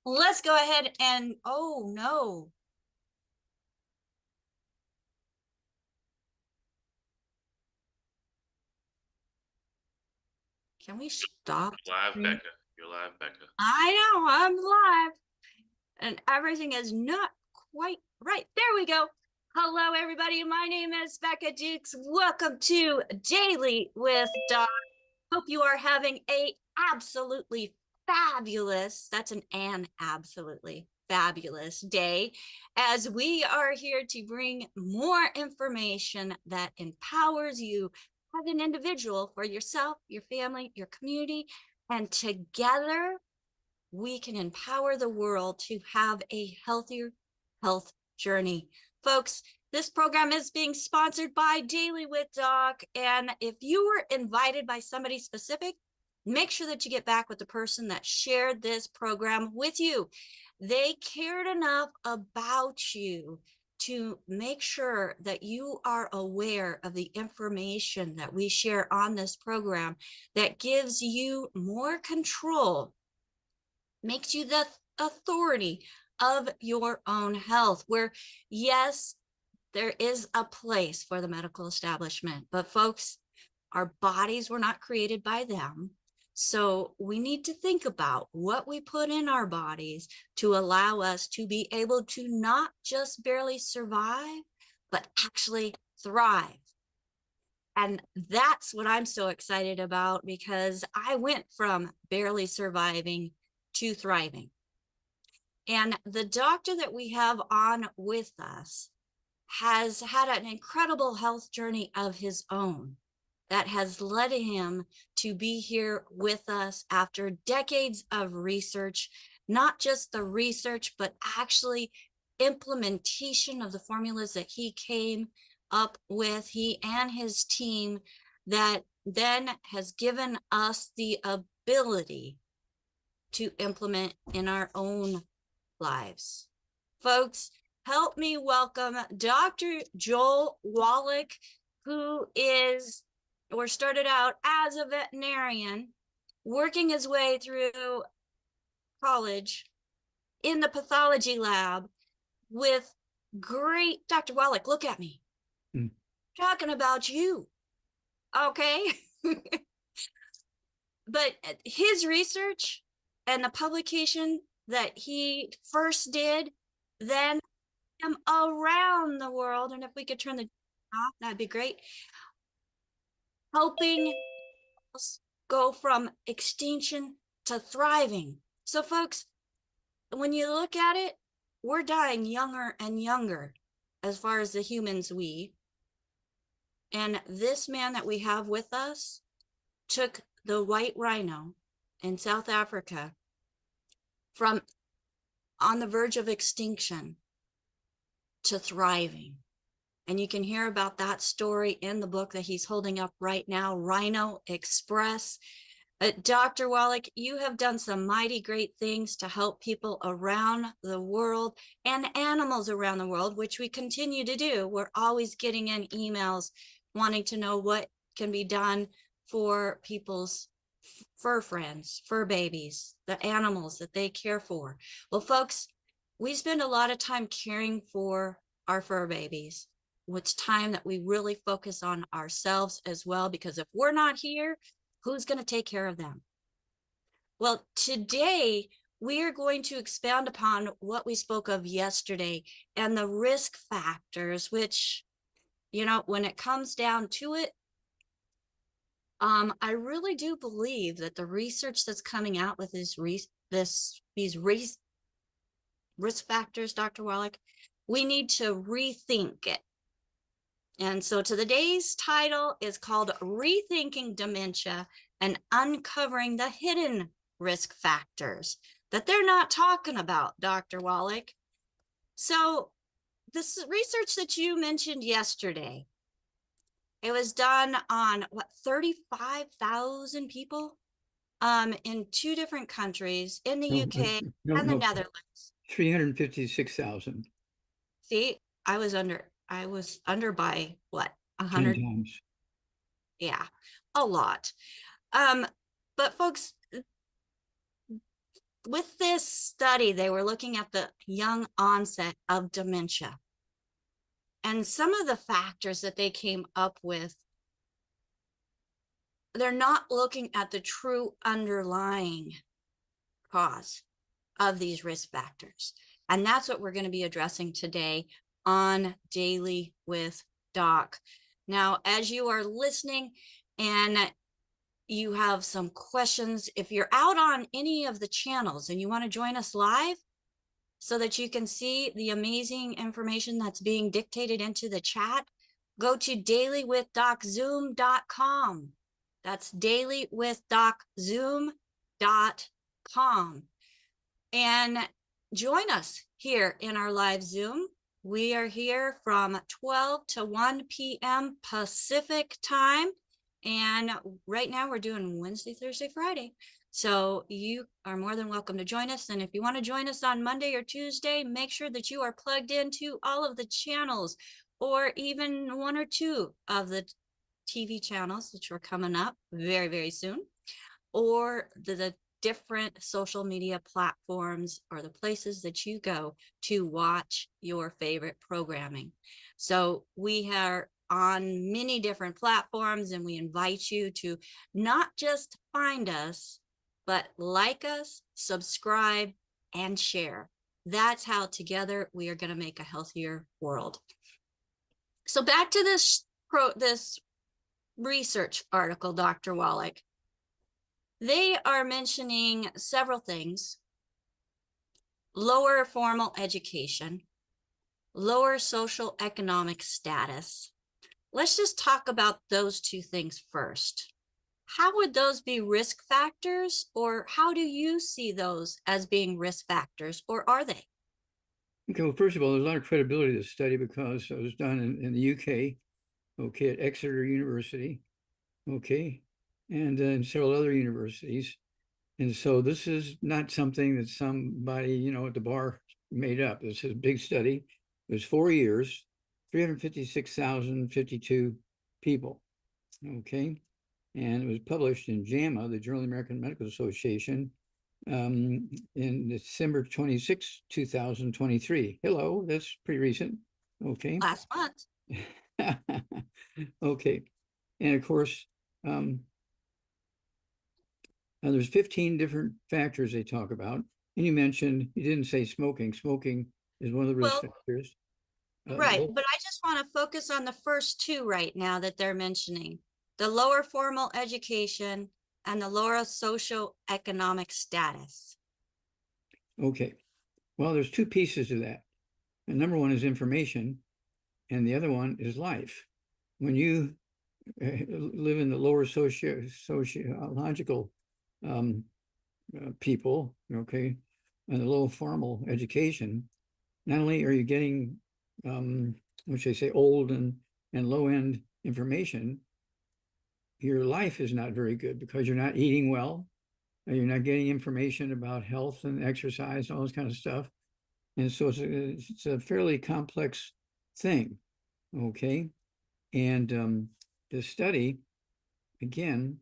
Let's go ahead and, oh no. Can we stop? You're live, Becca. You're live, Becca. I know, I'm live. And everything is not quite right. There we go. Hello, everybody. My name is Becca Dukes. Welcome to Daily with Doc. Hope you are having a absolutely fabulous, that's an absolutely fabulous day, as we are here to bring more information that empowers you as an individual for yourself, your family, your community, and together we can empower the world to have a healthier health journey. Folks, this program is being sponsored by Daily with Doc, and if you were invited by somebody specific, make sure that you get back with the person that shared this program with you. They cared enough about you to make sure that you are aware of the information that we share on this program that gives you more control, makes you the authority of your own health, where yes, there is a place for the medical establishment, but folks, our bodies were not created by them. So we need to think about what we put in our bodies to allow us to be able to not just barely survive, but actually thrive. And that's what I'm so excited about, because I went from barely surviving to thriving. And the doctor that we have on with us has had an incredible health journey of his own that has led him to be here with us after decades of research, not just the research, but actually implementation of the formulas that he came up with, he and his team, that then has given us the ability to implement in our own lives. Folks, help me welcome Dr. Joel Wallach, who is, or started out as a veterinarian, working his way through college in the pathology lab with great, Dr. Wallach, look at me. Talking about you, okay? But his research and the publication that he first did then around the world, and if we could turn the That'd be great. Helping us go from extinction to thriving. So, folks, when you look at it, we're dying younger and younger as far as the humans and this man that we have with us took the white rhino in South Africa from on the verge of extinction to thriving. And you can hear about that story in the book that he's holding up right now, Rhino Express. Dr. Wallach, you have done some mighty great things to help people around the world and animals around the world, which we continue to do. We're always getting in emails wanting to know what can be done for people's fur friends, fur babies, the animals that they care for. Well, folks, we spend a lot of time caring for our fur babies. It's time that we really focus on ourselves as well, because if we're not here, who's going to take care of them? Well, today we are going to expound upon what we spoke of yesterday and the risk factors, which, when it comes down to it, I really do believe that the research that's coming out with these risk factors, Dr. Wallach, we need to rethink it. And so today's title is called Rethinking Dementia and Uncovering the Hidden Risk Factors that they're not talking about, Dr. Wallach. So this research that you mentioned yesterday, it was done on 35,000 people in 2 different countries, in the UK and the Netherlands. 356,000. See, I was under by what, 100 times. Yeah, a lot. But folks, with this study, they were looking at the young onset of dementia. And some of the factors that they came up with, they're not looking at the true underlying cause of these risk factors. And that's what we're going to be addressing today on Daily with Doc. Now, as you are listening and you have some questions, if you're out on any of the channels and you want to join us live so that you can see the amazing information that's being dictated into the chat, go to dailywithdoczoom.com. That's dailywithdoczoom.com. And join us here in our live Zoom. We are here from 12 to 1 p.m. Pacific time. And right now we're doing Wednesday, Thursday, Friday. So you are more than welcome to join us. And if you want to join us on Monday or Tuesday, make sure that you are plugged into all of the channels, or even 1 or 2 of the TV channels that are coming up very, very soon, or the different social media platforms or the places that you go to watch your favorite programming. So we are on many different platforms, and we invite you to not just find us, but like us, subscribe, and share. That's how together we are going to make a healthier world. So back to this research article, Dr. Wallach. They are mentioning several things: lower formal education, lower social economic status. Let's just talk about those 2 things first. How would those be risk factors, or how do you see those as being risk factors, or are they? Okay, well, first of all, there's a lot of credibility to this study because it was done in the UK, okay, at Exeter University, okay, and in several other universities. And so this is not something that somebody, at the bar made up. This is a big study. It was 4 years, 356,052 people, okay? And it was published in JAMA, the Journal of the American Medical Association, in December 26, 2023. Hello, that's pretty recent. Okay. Last month. Okay. And of course, there's 15 different factors they talk about. And you didn't say smoking. Smoking is one of the risk factors. Right. But I just want to focus on the first two right now that they're mentioning, the lower formal education and the lower social economic status. Okay. Well, there's two pieces to that. And number one is information, and the other one is life. When you live in the lower sociological people, okay, and the low formal education, not only are you getting, which they say, old and low end information, your life is not very good because you're not eating well, you're not getting information about health and exercise, all this kind of stuff. And so it's a fairly complex thing, okay? And the study, again,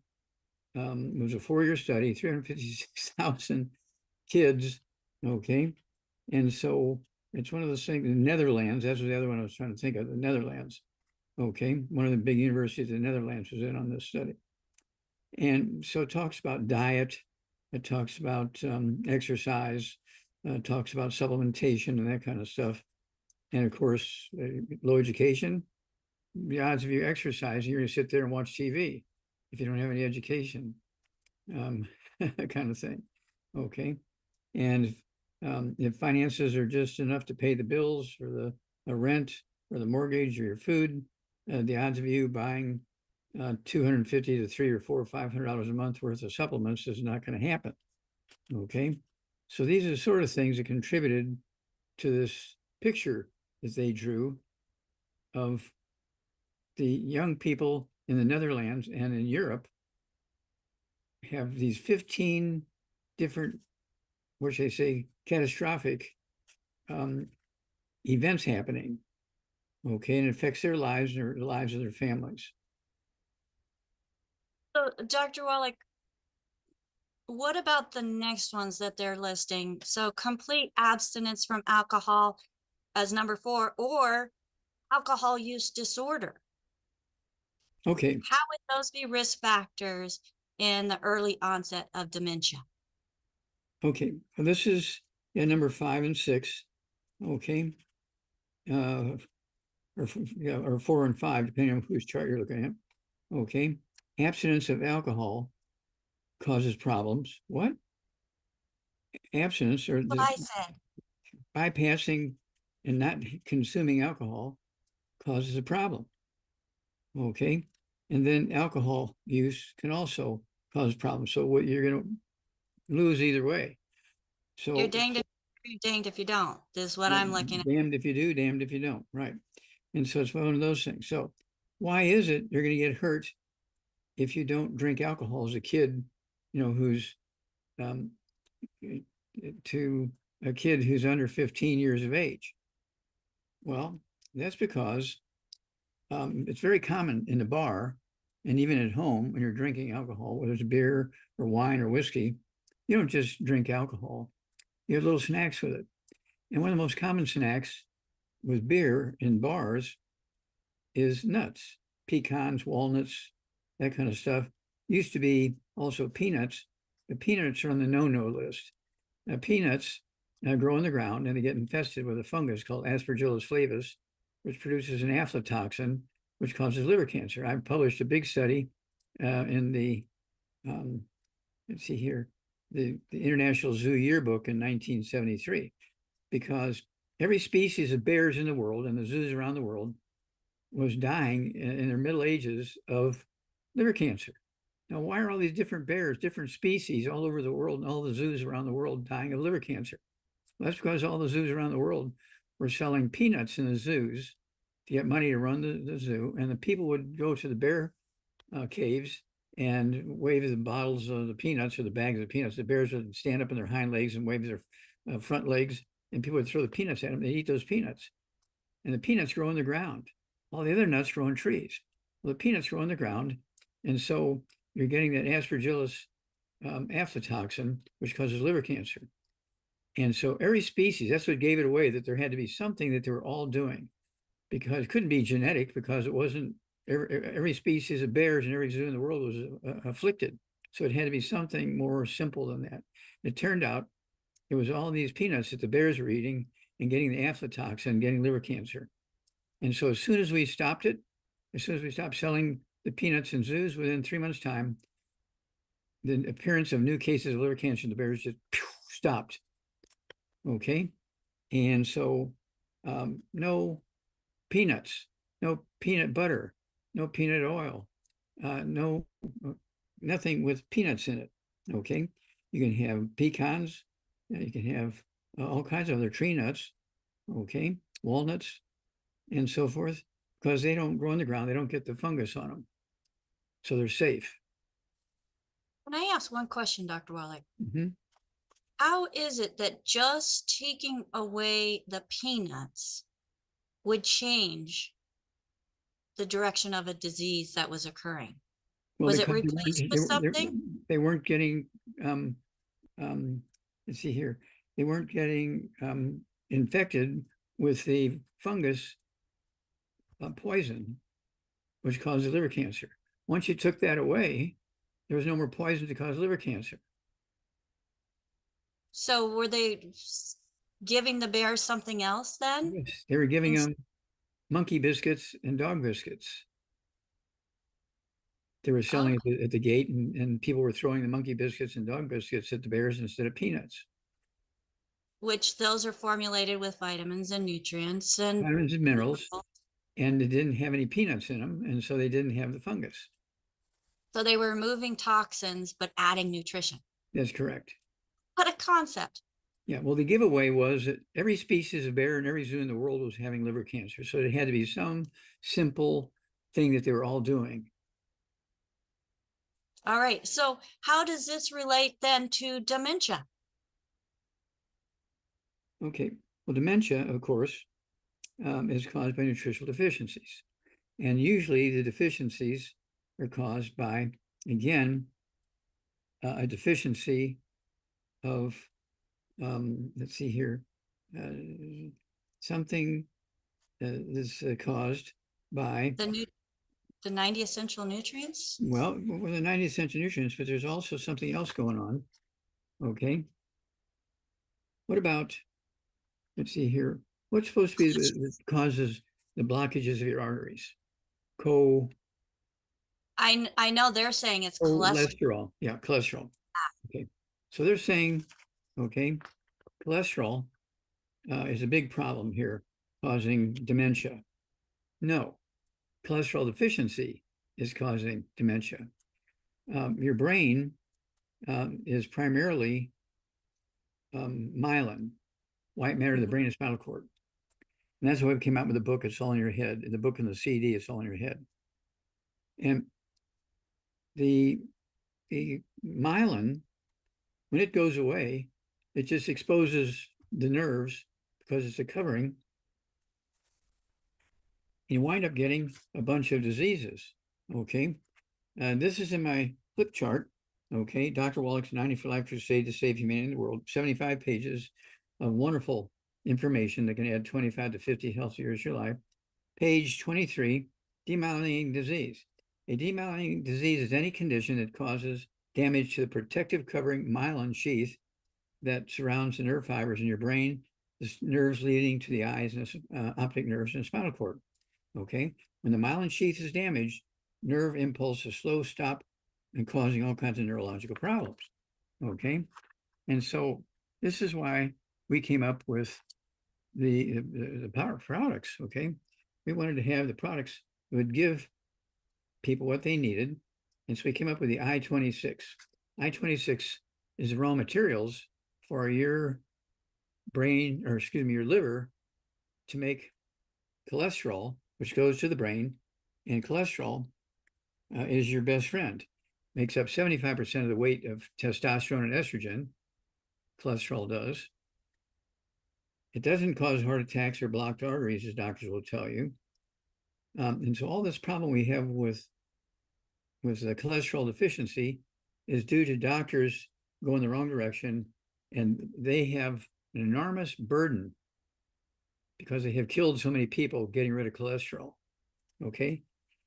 was a 4-year study, 356,000 kids, okay? And so it's one of those things, the Netherlands, that's the other one I was trying to think of, the Netherlands, okay? One of the big universities in the Netherlands was in on this study. And so it talks about diet, it talks about exercise, talks about supplementation and that kind of stuff. And of course, low education, the odds of you exercising, you're going to sit there and watch TV if you don't have any education, that kind of thing. Okay. And if finances are just enough to pay the bills or the rent or the mortgage or your food, the odds of you buying $250 to $300 or $400 or $500 a month worth of supplements is not going to happen. Okay. So these are the sort of things that contributed to this picture that they drew of the young people in the Netherlands and in Europe have these 15 different, what should I say, catastrophic events happening. Okay. And it affects their lives and the lives of their families. So, Dr. Wallach, what about the next ones that they're listing? So complete abstinence from alcohol as number 4, or alcohol use disorder. Okay. How would those be risk factors in the early onset of dementia? Okay. Well, this is number 5 and 6. Okay. Or 4 and 5, depending on whose chart you're looking at. Okay. Abstinence of alcohol causes problems. What? Abstinence or What I said. bypassing and not consuming alcohol causes a problem. Okay. And then alcohol use can also cause problems. So what you're going to lose either way. So You're danged if you don't, is what I'm looking at. damned if you do, damned if you don't. Right. And so it's one of those things. So why is it you're going to get hurt if you don't drink alcohol as a kid, who's to a kid who's under 15 years of age? Well, that's because it's very common in the bar and even at home when you're drinking alcohol, whether it's beer or wine or whiskey, you don't just drink alcohol. You have little snacks with it. And one of the most common snacks with beer in bars is nuts, pecans, walnuts, that kind of stuff. Used to be also peanuts. The peanuts are on the no-no list. Now, peanuts grow in the ground and they get infested with a fungus called Aspergillus flavus, which produces an aflatoxin, which causes liver cancer. I published a big study in the, let's see here, the International Zoo Yearbook in 1973, because every species of bears in the world and the zoos around the world was dying in their middle ages of liver cancer. Now, why are all these different bears, different species all over the world and all the zoos around the world dying of liver cancer? Well, that's because all the zoos around the world were selling peanuts in the zoos to get money to run the zoo. And the people would go to the bear caves and wave the bottles of the peanuts or the bags of peanuts. The bears would stand up on their hind legs and wave their front legs, and people would throw the peanuts at them. They'd eat those peanuts. And the peanuts grow in the ground. All the other nuts grow in trees. Well, the peanuts grow in the ground. And so you're getting that Aspergillus aflatoxin, which causes liver cancer. And so every species, that's what gave it away, that there had to be something that they were all doing, because it couldn't be genetic, because it wasn't, every species of bears in every zoo in the world was afflicted. So it had to be something more simple than that. It turned out it was all these peanuts that the bears were eating and getting the aflatoxin, getting liver cancer. And so as soon as we stopped it, as soon as we stopped selling the peanuts in zoos, within 3 months' time, the appearance of new cases of liver cancer in the bears just stopped. Okay. And so no peanuts, no peanut butter, no peanut oil, no nothing with peanuts in it. Okay. You can have pecans, you can have all kinds of other tree nuts, okay, walnuts, and so forth, because they don't grow in the ground. They don't get the fungus on them. So they're safe. Can I ask one question, Dr. Wallach? Mhm. How is it that just taking away the peanuts would change the direction of a disease that was occurring? Well, Was it because replaced with something? they weren't getting, let's see here, they weren't getting infected with the fungus poison, which causes liver cancer. Once you took that away, there was no more poison to cause liver cancer. So were they giving the bears something else then? Yes, they were giving them monkey biscuits and dog biscuits. They were selling at the gate, and people were throwing the monkey biscuits and dog biscuits at the bears instead of peanuts. Which those are formulated with vitamins and nutrients and Vitamins and minerals, and they didn't have any peanuts in them, and so they didn't have the fungus. so they were removing toxins but adding nutrition. That's correct. What a concept. Yeah, well, the giveaway was that every species of bear in every zoo in the world was having liver cancer. So it had to be some simple thing that they were all doing. All right. So how does this relate then to dementia? Okay, well, dementia, of course, is caused by nutritional deficiencies. And usually the deficiencies are caused by, again, a deficiency of, let's see here, something is caused by The 90 essential nutrients? well, the 90 essential nutrients, but there's also something else going on. Okay. What about, let's see here, what's supposed to be that causes the blockages of your arteries? I know they're saying it's cholesterol. Cholesterol. Yeah, cholesterol. Okay. So they're saying, okay, cholesterol is a big problem here, causing dementia. No, cholesterol deficiency is causing dementia. Your brain is primarily myelin, white matter of the brain and spinal cord. And that's why we came out with the book, It's All in Your Head. In the book and the CD, It's All in Your Head. And the myelin, when it goes away, it just exposes the nerves because it's a covering. You wind up getting a bunch of diseases. Okay. This is in my flip chart. Okay. Dr. Wallach's 90 for Life Crusade to Save Humanity in the World, 75 pages of wonderful information that can add 25 to 50 healthy years to your life. Page 23, demyelinating disease. A demyelinating disease is any condition that causes damage to the protective covering myelin sheath that surrounds the nerve fibers in your brain, the nerves leading to the eyes and the optic nerves and the spinal cord. Okay, when the myelin sheath is damaged, nerve impulses slow, stop, and causing all kinds of neurological problems. Okay, and so this is why we came up with the power products. Okay, we wanted to have the products that would give people what they needed, and so we came up with the I-26. I-26 is the raw materials for your brain, or excuse me, your liver, to make cholesterol, which goes to the brain, and cholesterol is your best friend. Makes up 75% of the weight of testosterone and estrogen. Cholesterol does. It doesn't cause heart attacks or blocked arteries, as doctors will tell you. And so all this problem we have with the cholesterol deficiency is due to doctors going the wrong direction, and they have an enormous burden because they have killed so many people getting rid of cholesterol. Okay,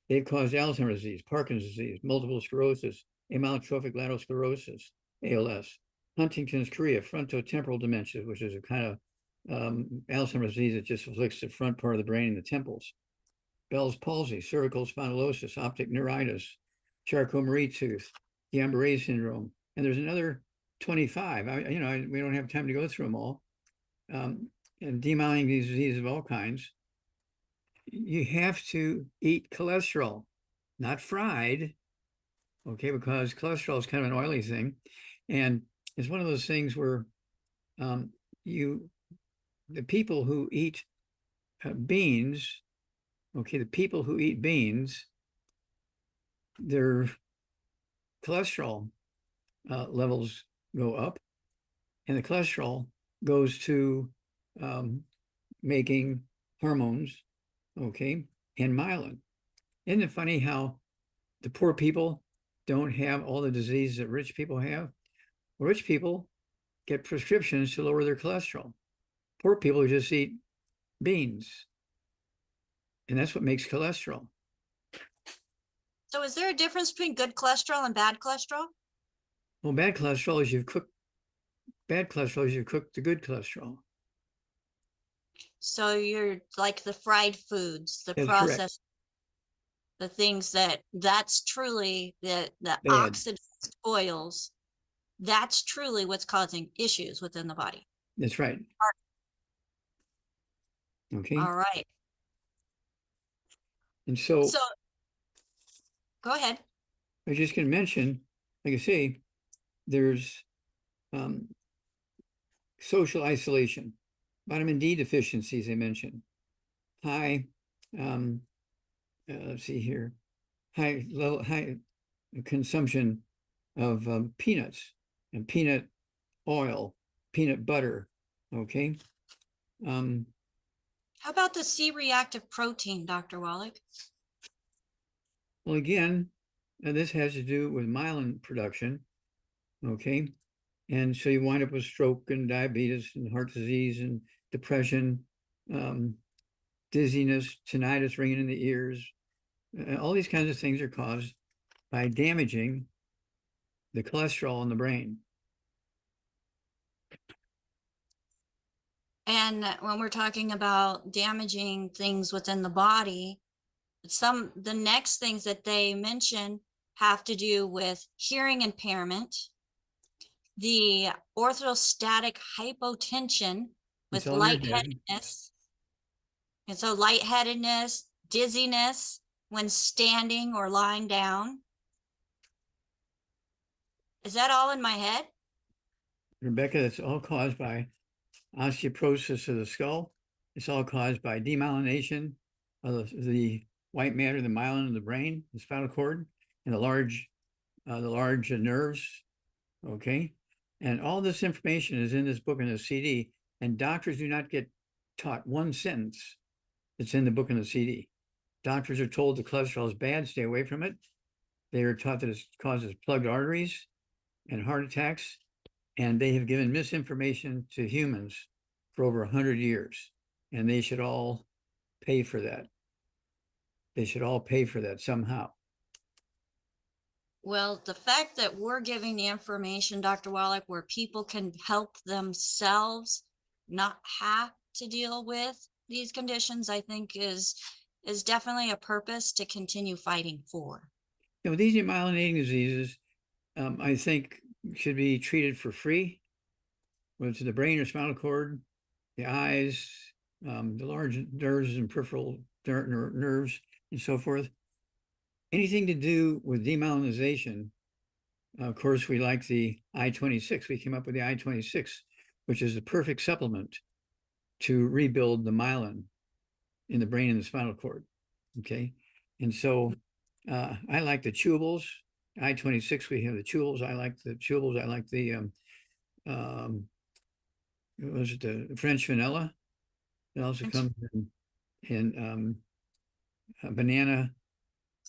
they've caused Alzheimer's disease, Parkinson's disease, multiple sclerosis, amyotrophic lateral sclerosis, ALS, Huntington's chorea, frontotemporal dementia, which is a kind of Alzheimer's disease that just afflicts the front part of the brain and the temples. Bell's palsy, cervical spondylosis, optic neuritis, Charcot-Marie tooth, Guillain-Barré syndrome, and there's another 25. We don't have time to go through them all. And demyelinating diseases of all kinds. You have to eat cholesterol, not fried, okay, because cholesterol is kind of an oily thing. And it's one of those things where the people who eat beans, okay, the people who eat beans, their cholesterol levels go up, and the cholesterol goes to making hormones, okay, and myelin. Isn't it funny how the poor people don't have all the diseases that rich people have? Well, rich people get prescriptions to lower their cholesterol. Poor people just eat beans, and that's what makes cholesterol. So is there a difference between good cholesterol and bad cholesterol? Well, bad cholesterol is you've cooked the good cholesterol. So you're like the fried foods, the That's correct. processed, the things that's truly the Bad. oxidized oils. That's truly what's causing issues within the body. That's right. Okay. All right. And so go ahead. I was just going to mention, like I say, there's social isolation, vitamin D deficiencies, I mentioned, high, let's see here, high consumption of peanuts and peanut oil, peanut butter, okay? How about the C-reactive protein, Dr. Wallach? Well, again, this has to do with myelin production, okay? And so you wind up with stroke and diabetes and heart disease and depression, dizziness, tinnitus, ringing in the ears. All these kinds of things are caused by damaging the cholesterol in the brain. And when we're talking about damaging things within the body, the next things that they mention have to do with hearing impairment, the orthostatic hypotension with lightheadedness. And so lightheadedness, dizziness when standing or lying down. Is that all in my head? Rebecca, it's all caused by osteoporosis of the skull. It's all caused by demyelination of the white matter, the myelin of the brain, the spinal cord, and the large nerves. Okay, and all this information is in this book and the CD. And doctors do not get taught one sentence that's in the book and the CD. Doctors are told the cholesterol is bad, stay away from it. They are taught that it causes plugged arteries and heart attacks, and they have given misinformation to humans for over 100 years, and they should all pay for that. They should all pay for that somehow. Well, the fact that we're giving the information, Dr. Wallach, where people can help themselves not have to deal with these conditions, I think is definitely a purpose to continue fighting for. These demyelinating diseases, I think, should be treated for free, whether it's the brain or spinal cord, the eyes, the large nerves and peripheral nerves, and so forth. Anything to do with demyelinization, of course, we like the I-26. We came up with the I-26, which is the perfect supplement to rebuild the myelin in the brain and the spinal cord. Okay, and so I like the chewables. I-26, we have the chewables. I like the chewables. I like the was it the French vanilla? It also comes in banana.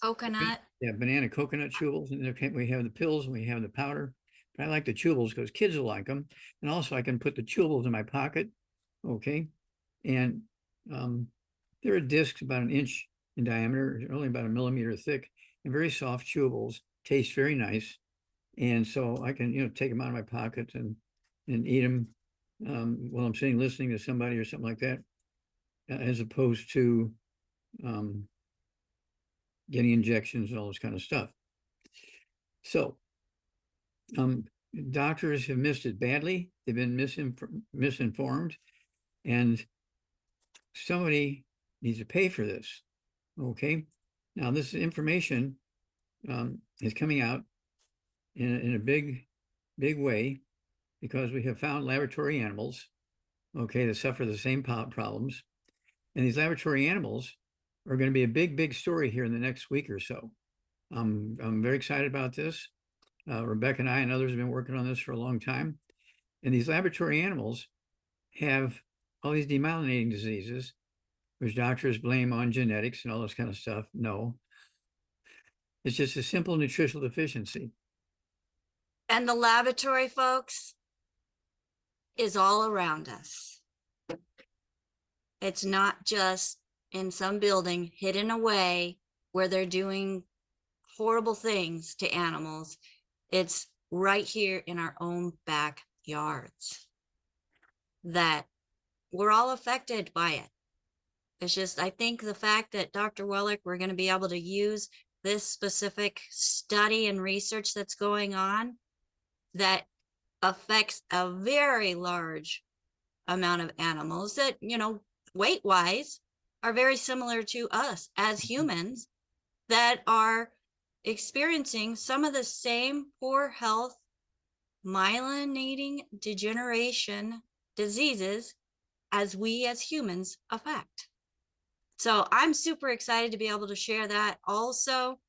Coconut. Yeah, banana coconut chewables. And we have the pills and we have the powder. But I like the chewables because kids will like them. And also I can put the chewables in my pocket. Okay. And they're discs about an inch in diameter, only about a millimeter thick, and very soft chewables. Taste very nice. And so I can, take them out of my pocket and eat them while I'm sitting listening to somebody or something like that, as opposed to getting injections and all this kind of stuff. So doctors have missed it badly. They've been misinformed, and somebody needs to pay for this. Okay. Now this information is coming out in a big way, because we have found laboratory animals, okay, that suffer the same problems. And these laboratory animals are going to be a big story here in the next week or so. I'm very excited about this. Rebecca and I and others have been working on this for a long time. And these laboratory animals have all these demyelinating diseases, which doctors blame on genetics and all this kind of stuff. No, it's just a simple nutritional deficiency. And the laboratory, folks, is all around us. It's not just in some building hidden away where they're doing horrible things to animals. It's right here in our own backyards that we're all affected by it. It's just, I think the fact that Dr. Wallach, we're going to be able to use this specific study and research that's going on that affects a very large amount of animals that, you know, weight wise are very similar to us as humans, that are experiencing some of the same poor health, myelinating degeneration diseases as we as humans affect. So I'm super excited to be able to share that. Also,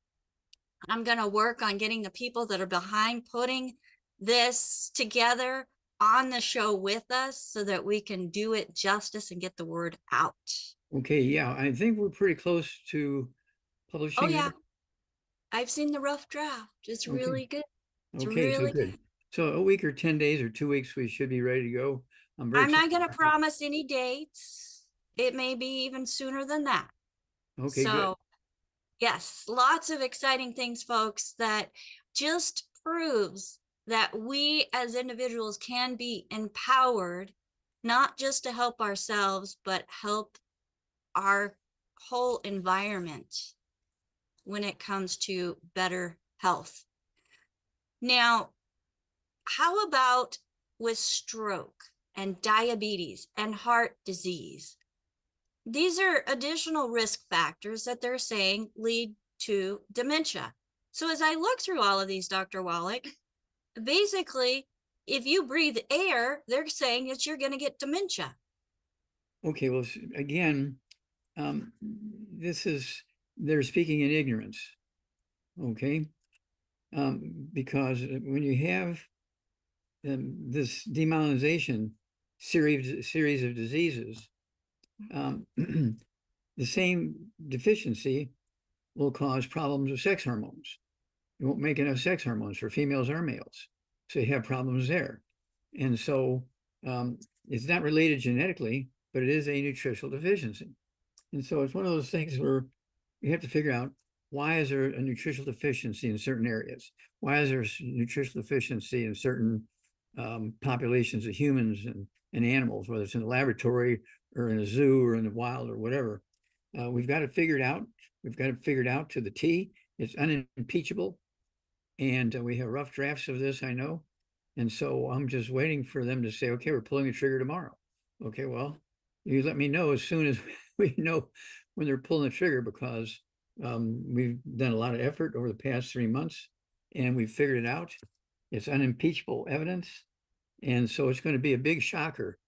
I'm going to work on getting the people that are behind putting this together on the show with us so that we can do it justice and get the word out. Okay, yeah, I think we're pretty close to publishing. Oh yeah, I've seen the rough draft. It's Okay. really good. It's Okay, so really good. good. So a week or 10 days or 2 weeks, we should be ready to go. I'm very I'm not going to excited. promise any dates. It may be even sooner than that. Okay, good. So yes, lots of exciting things, folks, that just proves that we as individuals can be empowered, not just to help ourselves, but help our whole environment when it comes to better health. Now, how about with stroke and diabetes and heart disease? These are additional risk factors that they're saying lead to dementia. So as I look through all of these, Dr. Wallach, basically, if you breathe air, they're saying that you're going to get dementia. Okay, well, again, they're speaking in ignorance, okay? Because when you have this demyelinization series of diseases, the same deficiency will cause problems with sex hormones. You won't make enough sex hormones for females or males. So you have problems there. And so it's not related genetically, but it is a nutritional deficiency. And so it's one of those things where you have to figure out, why is there a nutritional deficiency in certain areas? Why is there a nutritional deficiency in certain populations of humans and animals, whether it's in the laboratory or in a zoo or in the wild or whatever? We've got it figured out. We've got it figured out to the T. It's unimpeachable. And we have rough drafts of this, I know. And so I'm just waiting for them to say, okay, we're pulling the trigger tomorrow. Okay, well, you let me know as soon as we know when they're pulling the trigger, because we've done a lot of effort over the past 3 months and we've figured it out. It's unimpeachable evidence. And so it's going to be a big shocker.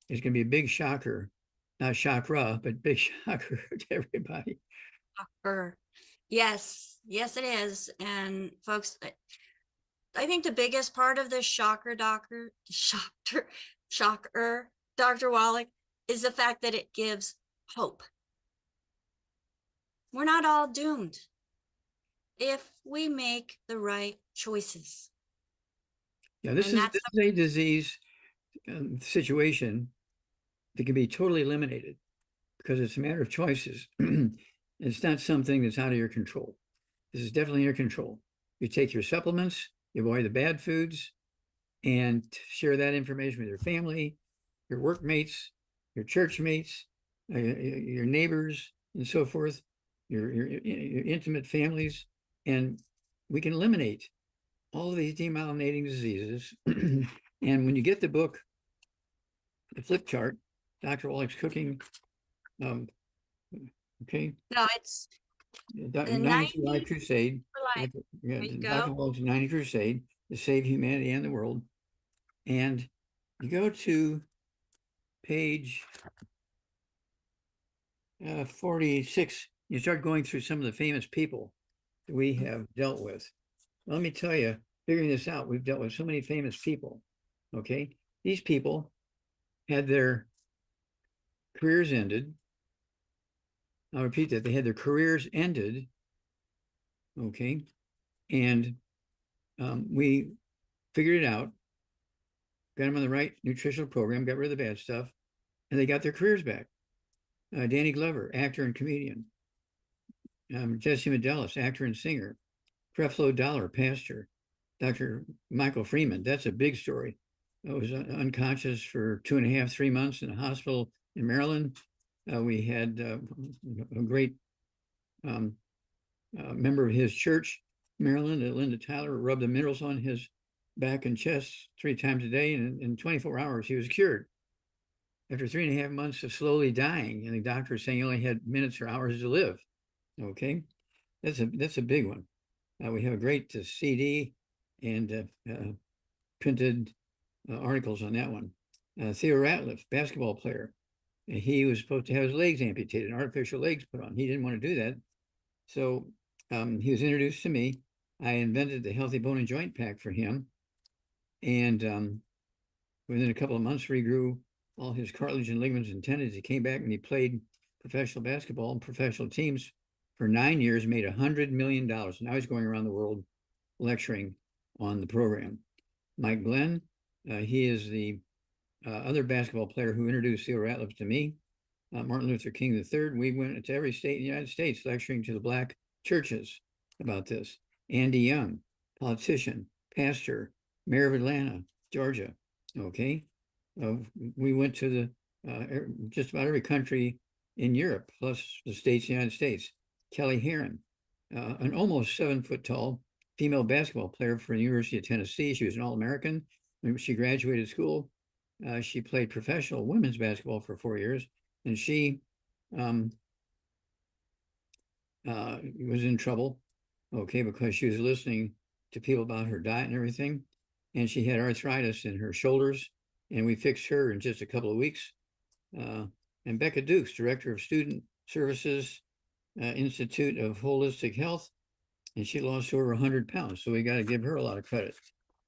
It's going to be a big shocker, not chakra, but big shocker to everybody. Shocker. Yes, yes, it is. And folks, I think the biggest part of this shocker, Dr. Wallach, is the fact that it gives hope. We're not all doomed if we make the right choices. Yeah, this is a disease situation that can be totally eliminated because it's a matter of choices. It's not something that's out of your control. This is definitely in your control. You take your supplements, you avoid the bad foods, and share that information with your family, your workmates, your church mates, your neighbors, and so forth. your intimate families, and we can eliminate all of these demyelinating diseases. And when you get the book, the flip chart, Dr. Wallach's cooking, okay, No, it's the 90 for 90 Life Crusade. for life. Yeah, There you Dr. go. Wallach's 90 Crusade to save humanity and the world. And you go to page 46, you start going through some of the famous people that we have dealt with. Well, let me tell you, figuring this out, we've dealt with so many famous people. Okay. These people had their careers ended. I'll repeat that. They had their careers ended. Okay. And we figured it out, got them on the right nutritional program, got rid of the bad stuff, and they got their careers back. Danny Glover, actor and comedian. Jesse Medelis, actor and singer. Creflo Dollar, pastor. Dr. Michael Freeman, that's a big story. I was unconscious for 2.5, 3 months in a hospital in Maryland. We had a great member of his church, Maryland, Linda Tyler, rubbed the minerals on his back and chest 3 times a day, and in 24 hours, he was cured. After 3.5 months of slowly dying, and the doctor saying he only had minutes or hours to live. Okay, that's a big one. We have a great CD and printed articles on that one. Theo Ratliff, basketball player. He was supposed to have his legs amputated, artificial legs put on. He didn't want to do that. So he was introduced to me. I invented the Healthy Bone and Joint Pack for him. And within a couple of months, regrew all his cartilage and ligaments and tendons. He came back and he played professional basketball and professional teams for 9 years, made $100 million. Now he's going around the world lecturing on the program. Mike Glenn, he is the other basketball player who introduced Theo Ratliff to me. Martin Luther King III. We went to every state in the United States lecturing to the Black churches about this. Andy Young, politician, pastor, mayor of Atlanta, Georgia. Okay. We went to the just about every country in Europe, plus the states, the United States. Kelly Herron, an almost 7-foot tall female basketball player for the University of Tennessee. She was an All-American. When she graduated school, she played professional women's basketball for 4 years, and she was in trouble, okay, because she was listening to people about her diet and everything, and she had arthritis in her shoulders, and we fixed her in just a couple of weeks. And Becca Dukes, director of student services, Institute of Wholistic Health, and she lost over 100 pounds. So we got to give her a lot of credit.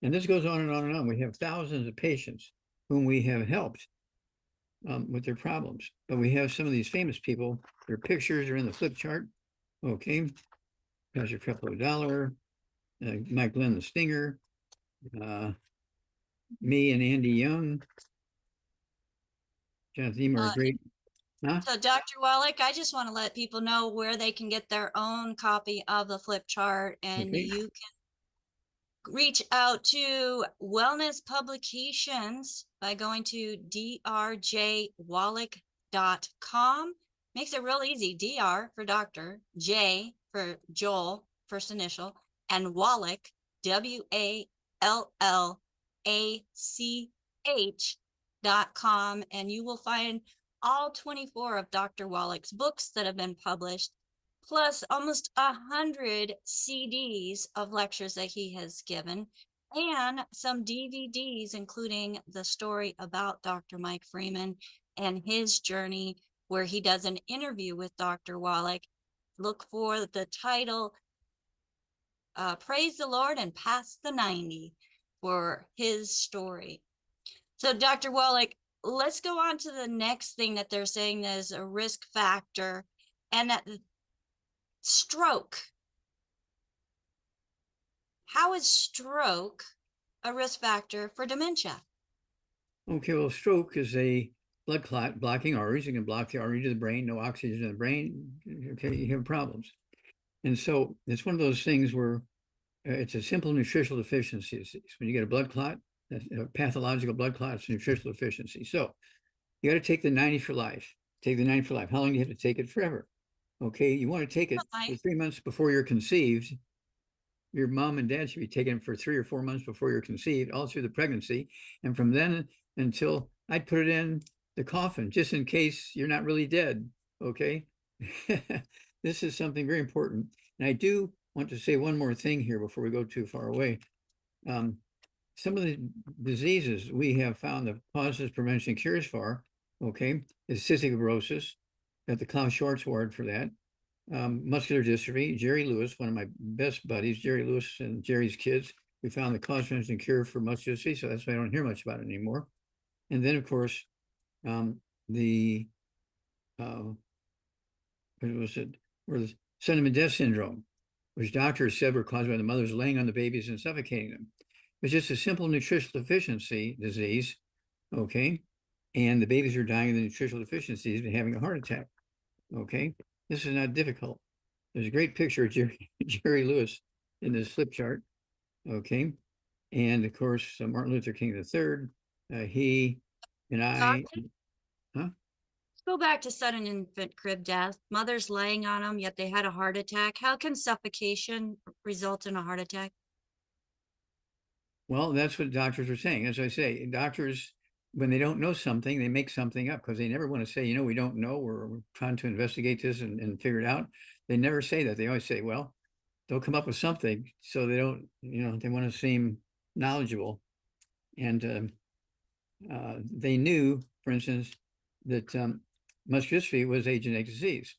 And this goes on and on and on. We have thousands of patients whom we have helped with their problems. But we have some of these famous people. Their pictures are in the flip chart. Okay. Pastor Creflo Dollar, Mike Glenn the Stinger, me and Andy Young. Jonathan Emmer, great. Huh? So Dr. Wallach, I just want to let people know where they can get their own copy of the flip chart, and Okay. you can reach out to Wellness Publications by going to drjwallach.com. Makes it real easy. DR for doctor, J for Joel, first initial, and Wallach, WALLACH.com, and you will find all 24 of Dr. Wallach's books that have been published, plus almost 100 CDs of lectures that he has given, and some DVDs, including the story about Dr. Mike Freeman and his journey, where he does an interview with Dr. Wallach. Look for the title, Praise the Lord and Pass the 90, for his story. So Dr. Wallach, let's go on to the next thing that they're saying is a risk factor, and that stroke. How is stroke a risk factor for dementia? Okay, well, stroke is a blood clot blocking arteries. You can block the artery to the brain, no oxygen in the brain. Okay, you have problems. And so it's one of those things where it's a simple nutritional deficiency. When you get a blood clot, a pathological blood clot, it's a nutritional deficiency. So you got to take the 90 for life. Take the 90 for life. How long do you have to take it? Forever. Okay, you want to take it for Nice. 3 months before you're conceived. Your mom and dad should be taking it for 3 or 4 months before you're conceived, all through the pregnancy. And from then until I'd put it in the coffin, just in case you're not really dead. Okay. This is something very important. And I do want to say one more thing here before we go too far away. Some of the diseases we have found the causes, prevention, and cures for, okay, is cystic fibrosis. Got the Klaus Schwarz Award for that. Muscular dystrophy. Jerry Lewis, one of my best buddies, Jerry Lewis and Jerry's kids, we found the cause, prevention, and cure for muscular dystrophy. So that's why I don't hear much about it anymore. And then, of course, the what was it? Or the sudden death syndrome, which doctors said were caused by the mothers laying on the babies and suffocating them. It's just a simple nutritional deficiency disease, okay? And the babies are dying of the nutritional deficiencies and having a heart attack, okay? This is not difficult. There's a great picture of Jerry Lewis in this flip chart, okay? And of course, Martin Luther King III, he and I, Doctor, huh? go back to sudden infant crib death. Mothers laying on them, yet they had a heart attack. How can suffocation result in a heart attack? Well, that's what doctors are saying. As I say, doctors, when they don't know something, they make something up because they never want to say, we don't know. We're trying to investigate this and figure it out. They never say that. They always say, well, they'll come up with something. So they don't, they want to seem knowledgeable. And they knew, for instance, that muscular dystrophy was a genetic disease.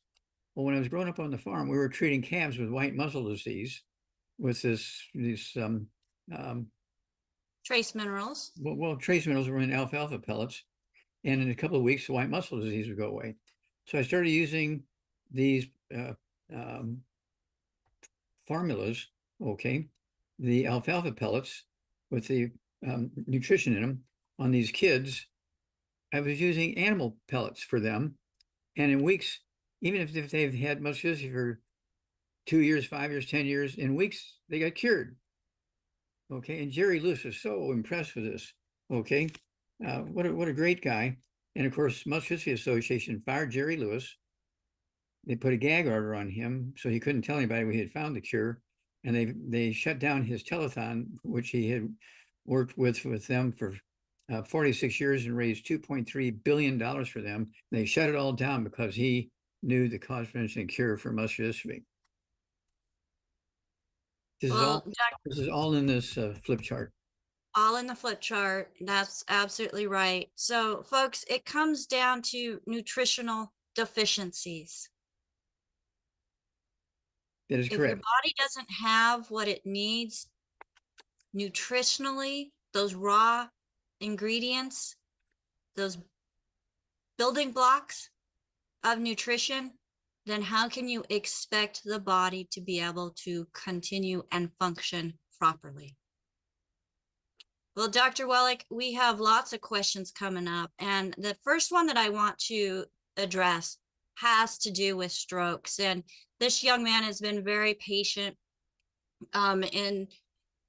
Well, when I was growing up on the farm, we were treating calves with white muscle disease with these Trace minerals. trace minerals were in alfalfa pellets, and in a couple of weeks, the white muscle disease would go away. So I started using these formulas, okay, the alfalfa pellets with the nutrition in them on these kids. I was using animal pellets for them, and in weeks, even if they've had muscular dystrophy for 2 years, 5 years, 10 years, in weeks, they got cured. Okay, and Jerry Lewis was so impressed with this. Okay, what a great guy. And of course, Muscular Dystrophy Association fired Jerry Lewis. They put a gag order on him so he couldn't tell anybody we had found the cure, and they shut down his telethon, which he had worked with them for 46 years and raised $2.3 billion for them. They shut it all down because he knew the cause, prevention, and cure for muscular dystrophy. This is Well, all in this flip chart. all in the flip chart. That's absolutely right. So, folks, it comes down to nutritional deficiencies. That is If your correct. body doesn't have what it needs nutritionally, those raw ingredients, those building blocks of nutrition, then how can you expect the body to be able to continue and function properly? Well, Dr. Wallach, we have lots of questions coming up. And the first one that I want to address has to do with strokes. And this young man has been very patient in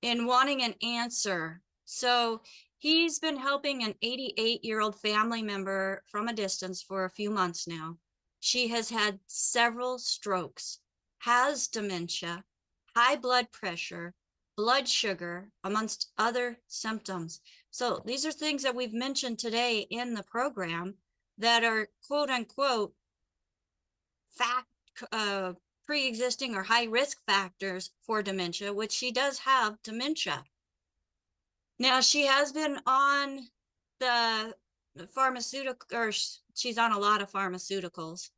wanting an answer. So he's been helping an 88-year-old family member from a distance for a few months now. She has had several strokes, has dementia, high blood pressure, blood sugar, amongst other symptoms. So these are things that we've mentioned today in the program that are quote unquote pre-existing or high risk factors for dementia, which she does have dementia. Now, she has been on the pharmaceutical, or she's on a lot of pharmaceuticals,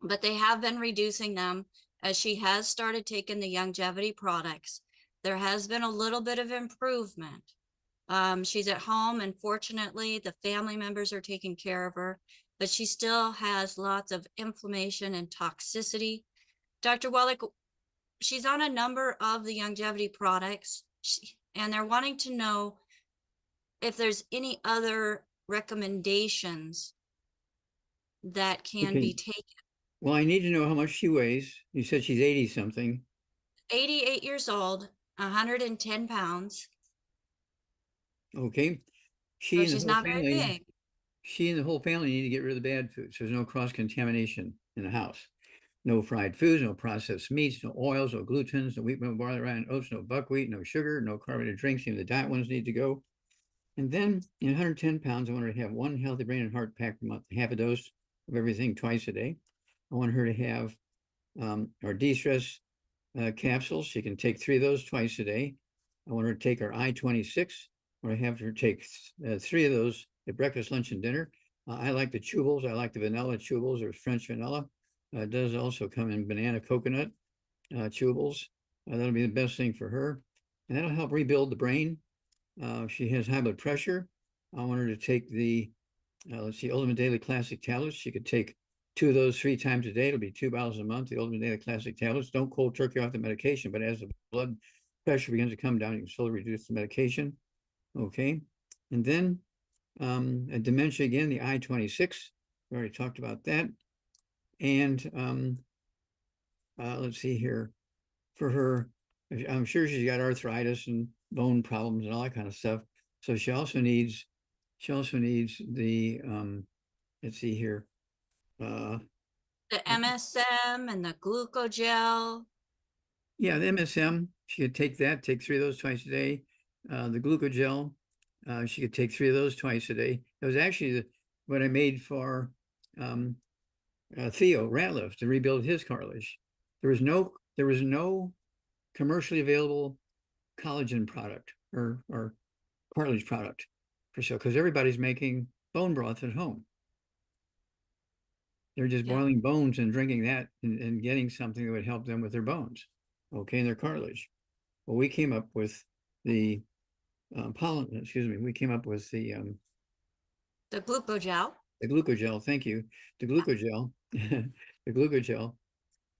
but they have been reducing them as she has started taking the longevity products. There has been a little bit of improvement. She's at home, and fortunately, the family members are taking care of her, but she still has lots of inflammation and toxicity. Dr. Wallach, she's on a number of the longevity products, and they're wanting to know if there's any other recommendations that can be taken. Well, I need to know how much she weighs. You said she's 80 something. 88 years old, 110 pounds. Okay. So she's not very big. She and the whole family need to get rid of the bad food so there's no cross contamination in the house. no fried foods, no processed meats, no oils, no glutens, no wheat, no barley, rye, and oats, no buckwheat, no sugar, no carbonated drinks. Even the diet ones need to go. And then in 110 pounds, I want her to have one healthy brain and heart pack per month, half a dose of everything twice a day. I want her to have our de-stress capsules. She can take 3 of those twice a day. I want her to take our I-26, or I have her take 3 of those at breakfast, lunch, and dinner. I like the chewables. I like the vanilla chewables or French vanilla. It does also come in banana coconut chewables. That'll be the best thing for her. And that'll help rebuild the brain. She has high blood pressure. I want her to take the, let's see, Ultimate Daily Classic tablets. She could take 2 of those 3 times a day. It'll be 2 bottles a month. The Ultimate Daily Classic tablets. Don't cold turkey off the medication, but as the blood pressure begins to come down, you can slowly reduce the medication. Okay. And then dementia again, the I-26. We already talked about that. And let's see here. For her, I'm sure she's got arthritis and bone problems and all that kind of stuff. So she also needs the let's see here. The MSM and the glucogel. Yeah, the MSM, she could take that, take 3 of those twice a day. The glucogel, she could take 3 of those twice a day. It was actually what I made for Theo Ratliff to rebuild his cartilage. There was no commercially available collagen product or cartilage product for sale because everybody's making bone broth at home. They're just boiling bones and drinking that and getting something that would help them with their bones, okay, and their cartilage. Well, we came up with the we came up with the glucogel. The glucogel, thank you. The glucogel, the glucogel.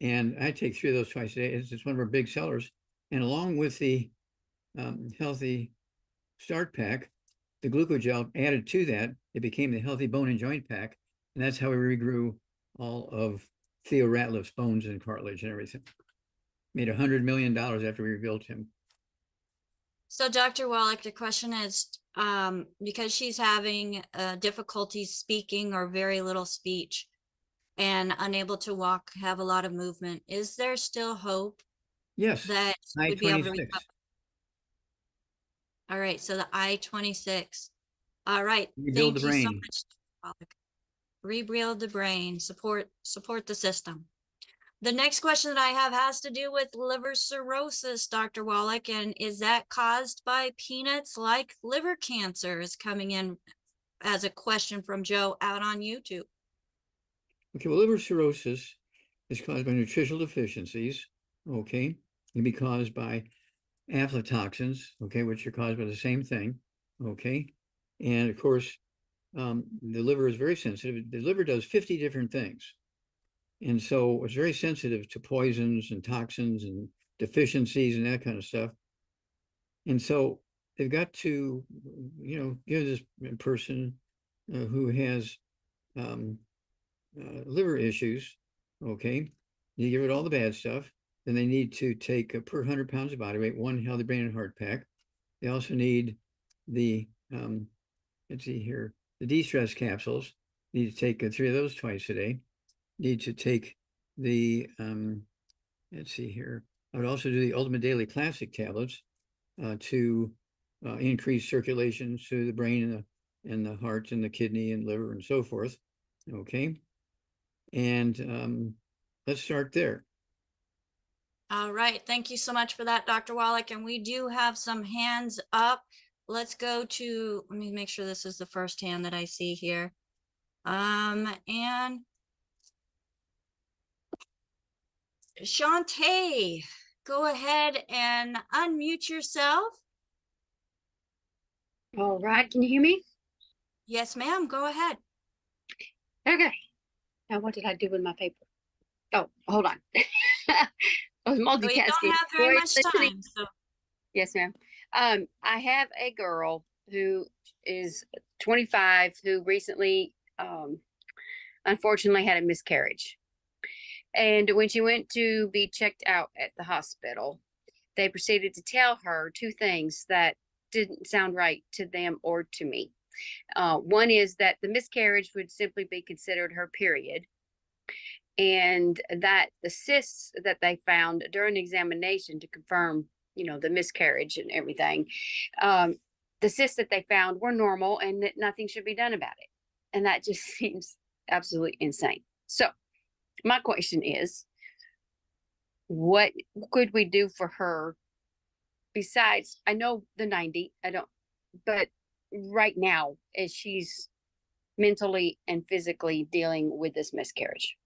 And I take 3 of those twice a day. It's one of our big sellers. And along with the Healthy Start Pack, the glucogel added to that, it became the Healthy Bone and Joint Pack. And that's how we regrew all of Theo Ratliff's bones and cartilage and everything. Made $100 million after we rebuilt him. So Dr. Wallach, the question is, because she's having difficulties speaking or very little speech and unable to walk, have a lot of movement, is there still hope? Yes. That she would be able to recover? I-26. All right, so the I-26. All right, Rebuild the thank you so brain. much, Dr. Wallach. Rebuild the brain, support the system. The next question that I have has to do with liver cirrhosis, Dr. Wallach, and is that caused by peanuts? Like liver cancer is coming in as a question from Joe out on YouTube. Okay, well, liver cirrhosis is caused by nutritional deficiencies, okay? It can be caused by aflatoxins, okay, which are caused by the same thing, okay? And of course, the liver is very sensitive. The liver does 50 different things. And so it's very sensitive to poisons and toxins and deficiencies and that kind of stuff. And so they've got to, give this person who has liver issues, okay, you give it all the bad stuff. Then they need to take per 100 pounds of body weight, 1 Healthy Brain and Heart Pack. They also need the, let's see here, the de-stress capsules. Need to take 3 of those twice a day. Need to take the, let's see here, I would also do the Ultimate Daily Classic tablets to increase circulation to the brain and the heart and the kidney and liver and so forth, okay? And let's start there. All right, thank you so much for that, Dr. Wallach. And we do have some hands up. Let's go to, let me make sure this is the first hand that I see here. And Shantae, go ahead and unmute yourself. All right, can you hear me? Yes, ma'am, go ahead. Okay. Now, what did I do with my paper? Oh, hold on. I was multitasking. We don't have very much time. So. Yes, ma'am. I have a girl who is 25 who recently, unfortunately, had a miscarriage. And when she went to be checked out at the hospital, they proceeded to tell her 2 things that didn't sound right to them or to me. One is that the miscarriage would simply be considered her period. and that the cysts that they found during the examination to confirm, the miscarriage and everything, the cysts that they found were normal and that nothing should be done about it. And that just seems absolutely insane. So my question is, what could we do for her besides, I know the 90, but right now, as she's mentally and physically dealing with this miscarriage?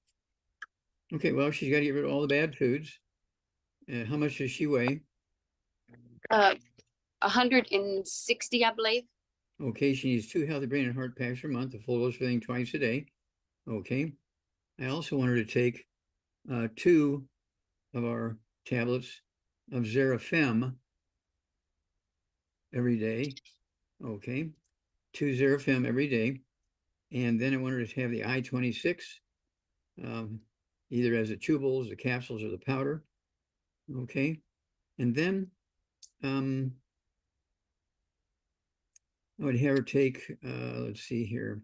Okay, well, she's got to get rid of all the bad foods. How much does she weigh? 160, I believe. Okay, she needs 2 healthy brain and heart packs per month, a full dose of everything twice a day. Okay. I also want her to take 2 of our tablets of Xerafem every day. Okay. 2 Xerafem every day. And then I want her to have the I-26, either as the chewables, the capsules, or the powder. Okay. And then I would have her take, let's see here.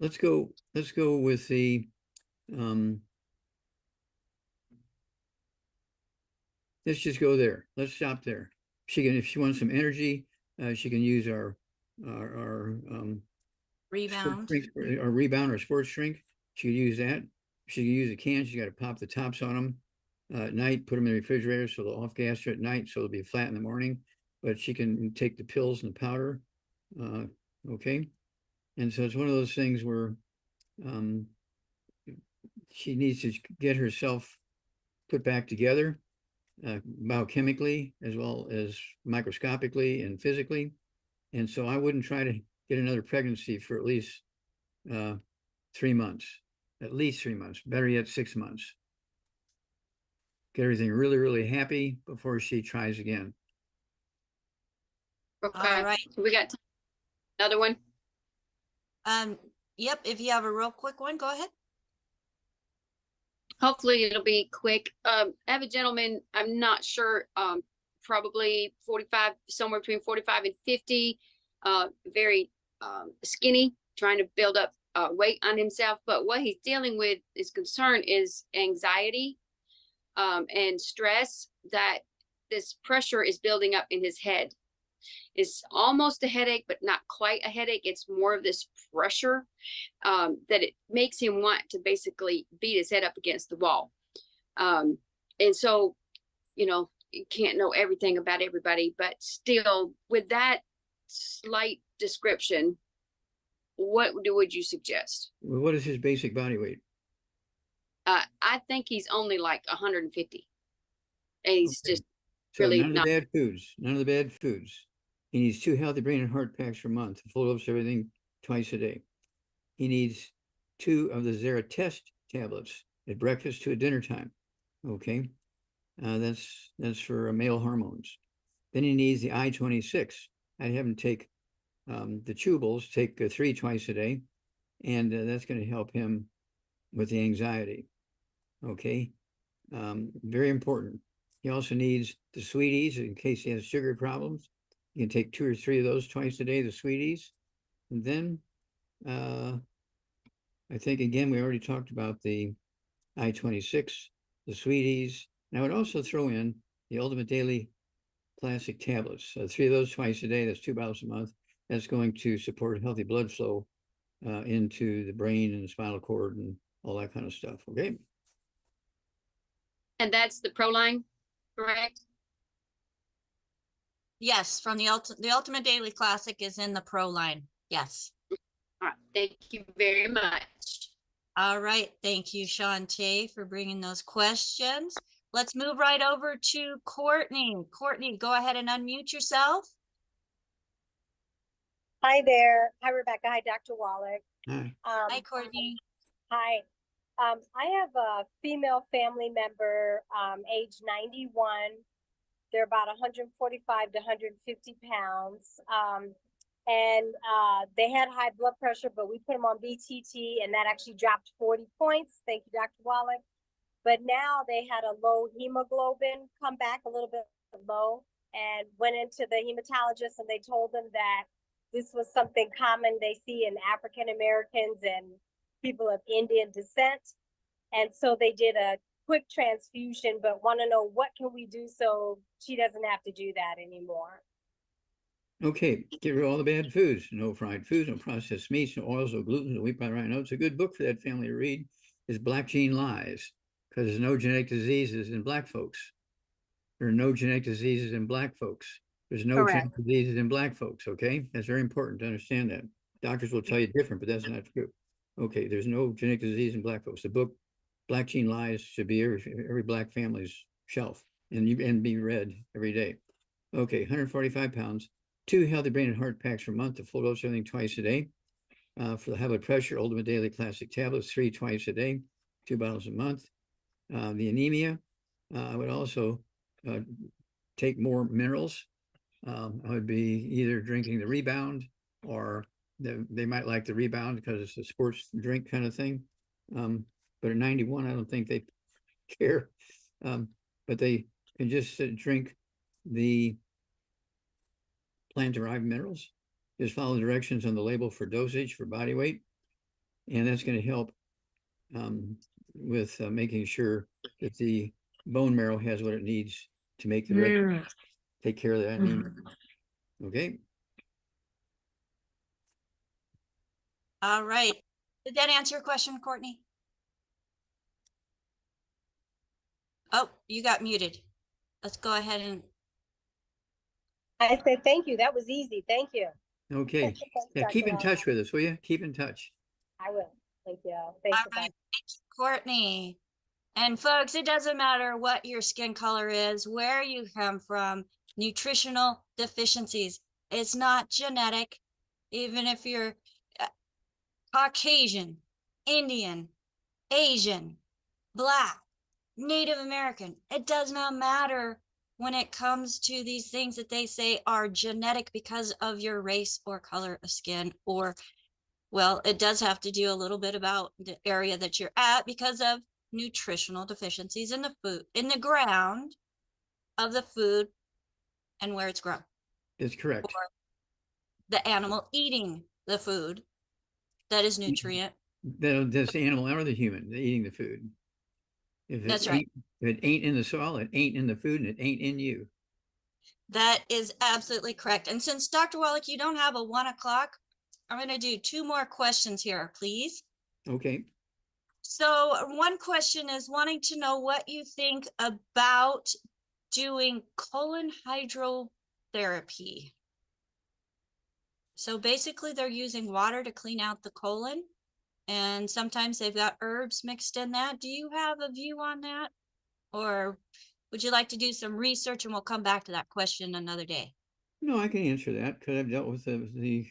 Let's go with the, let's just go there. Let's stop there. She can, if she wants some energy, she can use our Rebound. or rebound or sports drink. She could use that. She can use a can. She's got to pop the tops on them at night, put them in the refrigerator so they'll off gas at night, so they'll be flat in the morning. But she can take the pills and the powder. Okay. And so it's one of those things where she needs to get herself put back together biochemically as well as microscopically and physically. And so I wouldn't try to get another pregnancy for at least 3 months, at least 3 months, better yet 6 months. Get everything really, really happy before she tries again. Okay. All right. We got another one. Yep. If you have a real quick one, go ahead. Hopefully it'll be quick. I have a gentleman, I'm not sure, probably 45, somewhere between 45 and 50, very skinny, trying to build up weight on himself. But what he's dealing with, his concern is anxiety and stress, that this pressure is building up in his head. It's almost a headache, but not quite a headache. It's more of this pressure that it makes him want to basically beat his head up against the wall. And so, you can't know everything about everybody, but still, with that slight description, what would you suggest? Well, what is his basic body weight? I think he's only like 150. And he's Okay. just So really none of not. the bad foods, none of the bad foods. He needs 2 healthy brain and heart packs per month, full dose of everything twice a day. He needs 2 of the Xeratest tablets at breakfast to at dinner time. Okay. That's for male hormones. Then he needs the I-26. I'd have him take the chewables, take 3 twice a day, and that's going to help him with the anxiety. Okay. Very important. He also needs the sweeties in case he has sugar problems. You can take 2 or 3 of those twice a day, the sweeties. And then I think, again, we already talked about the I-26, the sweeties. And I would also throw in the Ultimate Daily Classic tablets. 3 of those twice a day, that's 2 bottles a month. That's going to support healthy blood flow into the brain and the spinal cord and all that kind of stuff. Okay. And that's the Proline, correct? Yes, from the Ultimate Daily Classic is in the Pro line. Yes. All right. Thank you very much. All right. Thank you, Shantae, for bringing those questions. Let's move right over to Courtney. Courtney, go ahead and unmute yourself. Hi there. Hi, Rebecca. Hi, Dr. Wallach. Hi. Hi, Courtney. Hi. I have a female family member, age 91. They're about 145 to 150 pounds. And they had high blood pressure, but we put them on BTT, and that actually dropped 40 points. Thank you, Dr. Wallach. But now they had a low hemoglobin come back a little bit low, and went into the hematologist, and they told them that this was something common they see in African Americans and people of Indian descent. And so they did a quick transfusion, but want to know what can we do so she doesn't have to do that anymore. Okay, get rid of all the bad foods. No fried foods, no processed meats, no oils, no gluten, no wheat, by notes. A good book for that family to read is Black Gene Lies, because there's no genetic diseases in Black folks. There are no genetic diseases in Black folks. There's no genetic diseases in Black folks, okay? That's very important to understand that. Doctors will tell you different, but that's not true. Okay, there's no genetic disease in Black folks. The book Black Gene Lies should be every Black family's shelf and be read every day. Okay, 145 pounds. 2 healthy brain and heart packs per month, a full dose of everything twice a day. For the high blood pressure, Ultimate Daily Classic tablets, 3 twice a day, 2 bottles a month. The anemia, I would also take more minerals. I would be either drinking the Rebound, or they might like the Rebound because it's a sports drink kind of thing. But at 91, I don't think they care. But they can just drink the plant-derived minerals. Just follow the directions on the label for dosage for body weight, and that's going to help with making sure that the bone marrow has what it needs to make the take care of that anemia. Okay. All right. Did that answer your question, Courtney? Oh, you got muted. Let's go ahead and. I said, thank you. That was easy. Thank you. Okay. Yeah, keep in touch with us, will you? Keep in touch. I will. Thank you. Thanks. All right. Thank you, Courtney. And folks, it doesn't matter what your skin color is, where you come from, nutritional deficiencies. It's not genetic. Even if you're Caucasian, Indian, Asian, Black, Native American, it does not matter when it comes to these things that they say are genetic because of your race or color of skin, or, well, it does have to do a little bit about the area that you're at because of nutritional deficiencies in the food, in the ground of the food and where it's grown. It's correct. Or the animal eating the food that is nutrient. That's the animal or the human eating the food. That's right. If it ain't in the soil, it ain't in the food, and it ain't in you. That is absolutely correct. And since Dr. Wallach, you don't have a 1 o'clock, I'm going to do 2 more questions here, please. Okay. So one question is wanting to know what you think about doing colon hydrotherapy. So basically they're using water to clean out the colon, and sometimes they've got herbs mixed in that. Do you have a view on that? Or would you like to do some research, and we'll come back to that question another day? No, I can answer that because I've dealt with the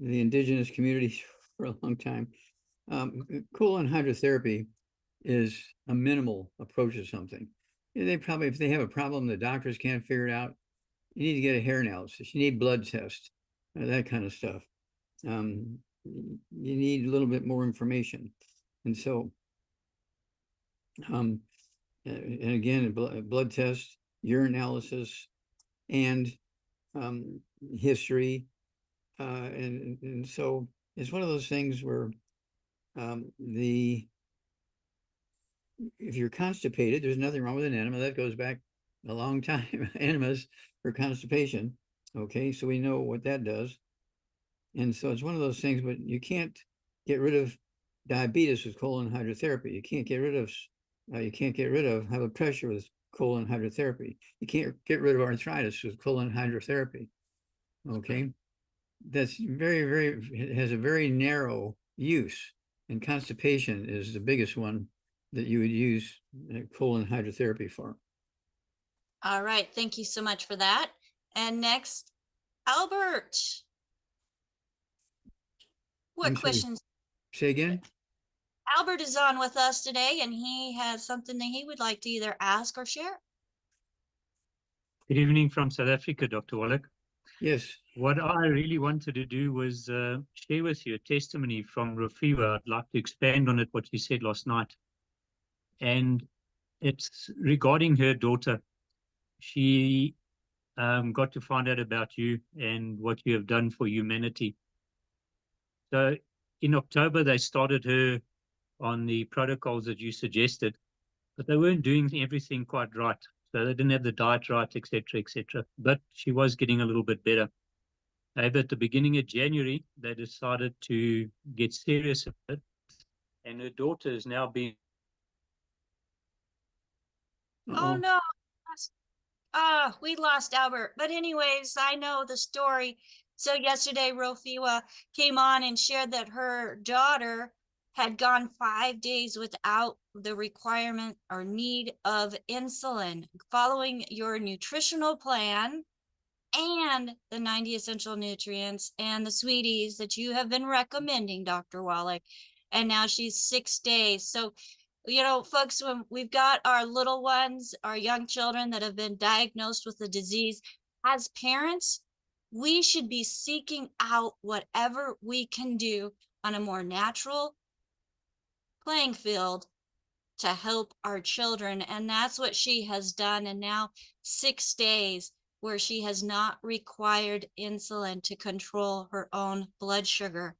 indigenous communities for a long time. Colon hydrotherapy is a minimal approach to something. They probably, if they have a problem, the doctors can't figure it out, you need to get a hair analysis, you need blood tests, that kind of stuff. You need a little bit more information. And so, and again, a blood test, urine analysis, and history. And so it's one of those things where if you're constipated, there's nothing wrong with an enema. That goes back a long time. Enemas for constipation. Okay, so we know what that does. And so it's one of those things, but you can't get rid of diabetes with colon hydrotherapy. You can't get rid of high blood pressure with colon hydrotherapy. You can't get rid of arthritis with colon hydrotherapy. Okay, that's it has a very narrow use, and constipation is the biggest one that you would use colon hydrotherapy for. All right, thank you so much for that. And next, Albert. What questions? Say again? Albert is on with us today, and he has something that he would like to either ask or share. Good evening from South Africa, Dr. Wallach. Yes. What I really wanted to do was share with you a testimony from Rafiwa. I'd like to expand on it, what you said last night. And it's regarding her daughter. She got to find out about you and what you have done for humanity. So in October, they started her on the protocols that you suggested, but they weren't doing everything quite right. So they didn't have the diet right, etc., etc. But she was getting a little bit better. However, at the beginning of January, they decided to get serious about it, and her daughter is now being. Oh no. We lost Albert. But anyways, I know the story. So yesterday, Rofiwa came on and shared that her daughter had gone 5 days without the requirement or need of insulin, following your nutritional plan and the 90 essential nutrients and the sweeties that you have been recommending, Dr. Wallach. And now she's 6 days. So, you know, folks, when we've got our little ones, our young children that have been diagnosed with the disease, as parents, we should be seeking out whatever we can do on a more natural playing field to help our children. And that's what she has done. And now 6 days where she has not required insulin to control her own blood sugar.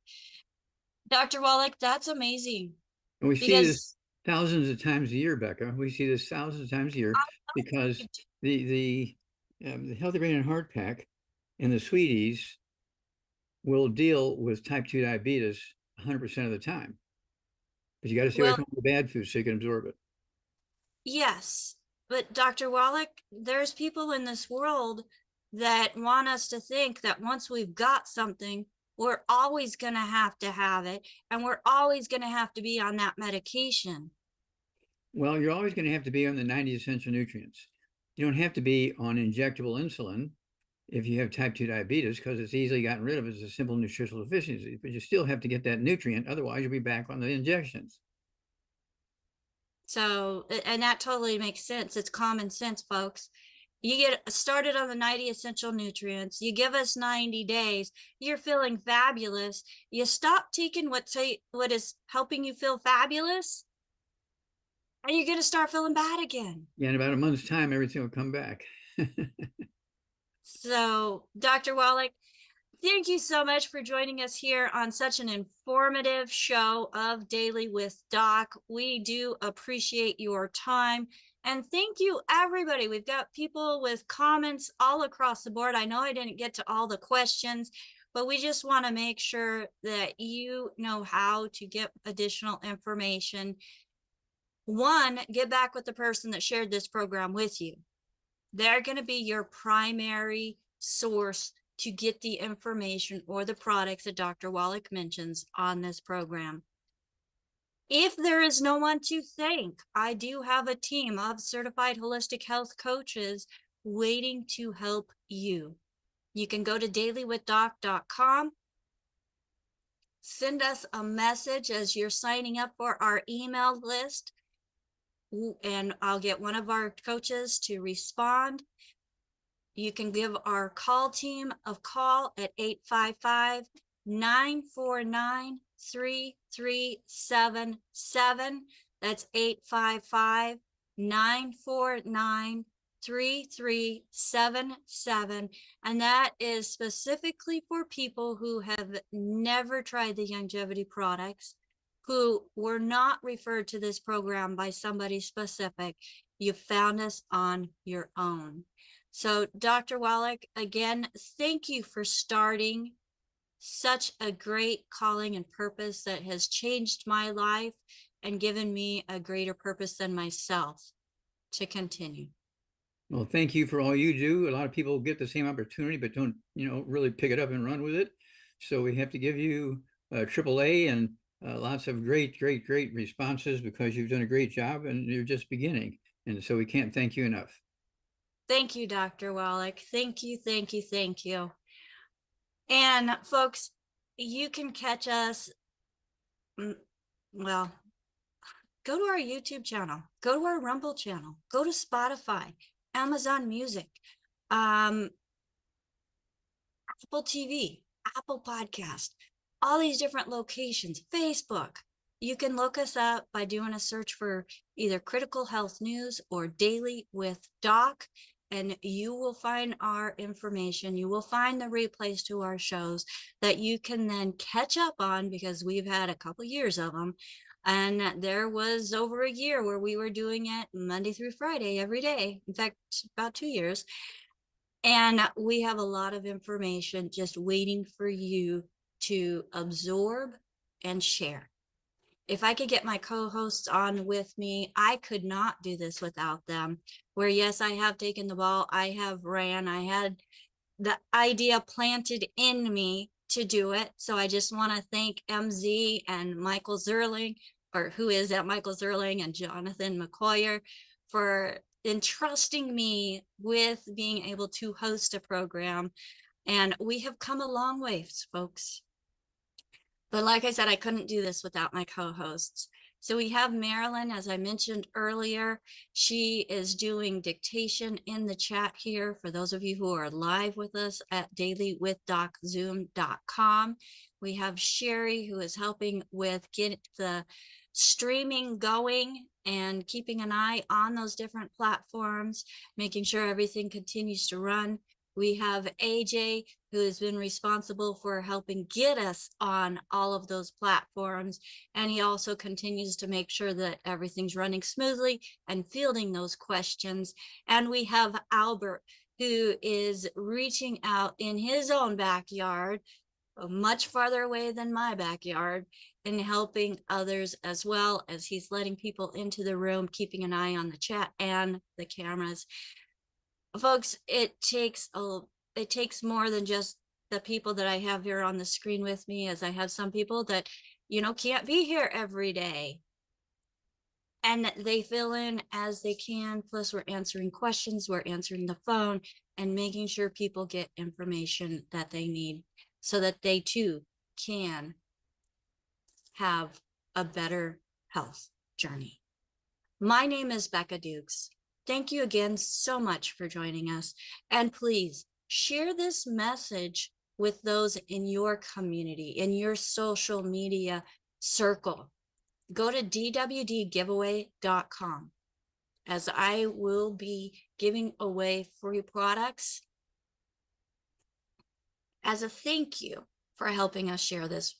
Dr. Wallach, that's amazing. And we see this Because thousands of times a year, Becca. We see this thousands of times a year because the Healthy Brain and Heart Pack and the sweeties will deal with type 2 diabetes 100% of the time. But you got to stay away well, from the bad food so you can absorb it. yes, but Dr. Wallach, there's people in this world that want us to think that once we've got something, we're always going to have it, and we're always going to have to be on that medication. Well, you're always going to have to be on the 90 essential nutrients. You don't have to be on injectable insulin if you have type 2 diabetes because it's easily gotten rid of as a simple nutritional deficiency, but you still have to get that nutrient. Otherwise, you'll be back on the injections. So, and that totally makes sense. It's common sense, folks. You get started on the 90 essential nutrients. You give us 90 days. You're feeling fabulous. You stop taking what is helping you feel fabulous, and you're going to start feeling bad again. Yeah, in about a month's time, everything will come back. So, Dr. Wallach, thank you so much for joining us here on such an informative show of Daily with Doc. We do appreciate your time. And thank you, everybody. We've got people with comments all across the board. I know I didn't get to all the questions, but we just want to make sure that you know how to get additional information. One, get back with the person that shared this program with you. They're going to be your primary source to get the information or the products that Dr. Wallach mentions on this program. If there is no one to thank, I do have a team of certified holistic health coaches waiting to help you. You can go to dailywithdoc.com, send us a message as you're signing up for our email list, and I'll get one of our coaches to respond. You can give our call team a call at 855-949-3377. That's 855-949-3377. And that is specifically for people who have never tried the longevity products, who were not referred to this program by somebody specific. You found us on your own. So, Dr. Wallach, again, thank you for starting such a great calling and purpose that has changed my life and given me a greater purpose than myself to continue. Well, thank you for all you do. A lot of people get the same opportunity, but don't, really pick it up and run with it. So we have to give you AAA and lots of great responses because you've done a great job and you're just beginning. And so we can't thank you enough. Thank you, Dr. Wallach. Thank you. And folks, you can catch us, well, go to our YouTube channel, go to our Rumble channel, go to Spotify, Amazon Music, Apple TV, Apple Podcast, all these different locations, Facebook. You can look us up by doing a search for either Critical Health News or Daily with Doc, and you will find our information. You will find the replays to our shows that you can then catch up on, because we've had a couple years of them. And there was over a year where we were doing it Monday through Friday every day. In fact, about 2 years. And we have a lot of information just waiting for you to absorb and share. If I could get my co-hosts on with me, I could not do this without them. Where, yes, I have taken the ball, I have ran, I had the idea planted in me to do it. So I just want to thank MZ and Michael Zerling, or who is at Michael Zerling, and Jonathan McCoyer for entrusting me with being able to host a program. And we have come a long way, folks. But like I said, I couldn't do this without my co-hosts. So we have Marilyn, as I mentioned earlier. She is doing dictation in the chat here for those of you who are live with us at dailywithdoczoom.com. We have Sherry, who is helping with get the streaming going and keeping an eye on those different platforms, making sure everything continues to run. We have AJ, who has been responsible for helping get us on all of those platforms. And he also continues to make sure that everything's running smoothly and fielding those questions. And we have Albert, who is reaching out in his own backyard, much farther away than my backyard, and helping others, as well as he's letting people into the room, keeping an eye on the chat and the cameras. Folks, it takes more than just the people that I have here on the screen with me, as I have some people that, can't be here every day. And they fill in as they can. Plus, we're answering questions, we're answering the phone, and making sure people get information that they need so that they too can have a better health journey. My name is Becca Dukes. Thank you again so much for joining us. And please share this message with those in your community, in your social media circle. Go to dwdgiveaway.com, as I will be giving away free products as a thank you for helping us share this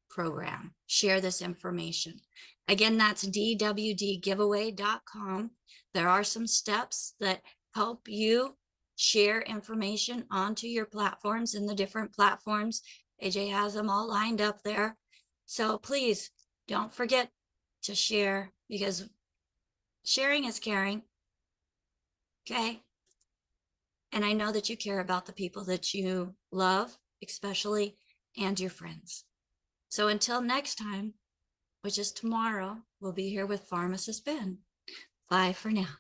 program, share this information. Again, that's dwdgiveaway.com. There are some steps that help you share information onto your platforms, in the different platforms. AJ has them all lined up there. So please don't forget to share, because sharing is caring. Okay. And I know that you care about the people that you love, especially, and your friends. So until next time, which is tomorrow, we'll be here with Pharmacist Ben. Bye for now.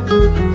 Bye.